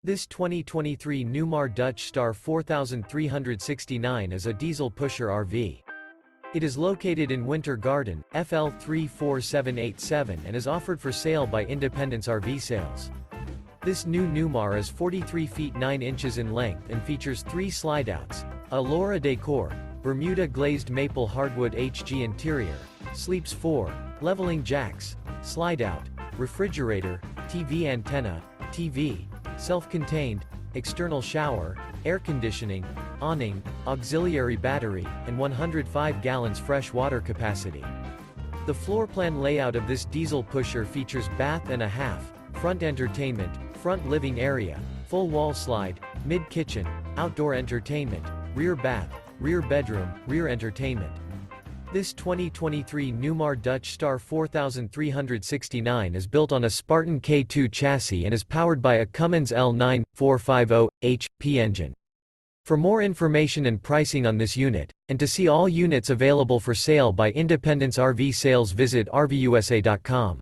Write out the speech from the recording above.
This 2023 Newmar Dutch Star 4369 is a diesel pusher RV. It is located in Winter Garden, FL 34787 and is offered for sale by Independence RV Sales. This new Newmar is 43 feet 9 inches in length and features 3 slideouts, Alora Decor, Bermuda Glazed Maple Hardwood-HG interior, sleeps 4, leveling jacks, slide-out, refrigerator, TV antenna, TV, self-contained, external shower, air conditioning, awning, auxiliary battery, and 105 gallons fresh water capacity. The floor plan layout of this diesel pusher features bath and a half, front entertainment, front living area, full wall slide, mid-kitchen, outdoor entertainment, rear bath, rear bedroom, rear entertainment. This 2023 Newmar Dutch Star 4369 is built on a Spartan K2 chassis and is powered by a Cummins L9 450-HP engine. For more information and pricing on this unit, and to see all units available for sale by Independence RV Sales, visit RVUSA.com.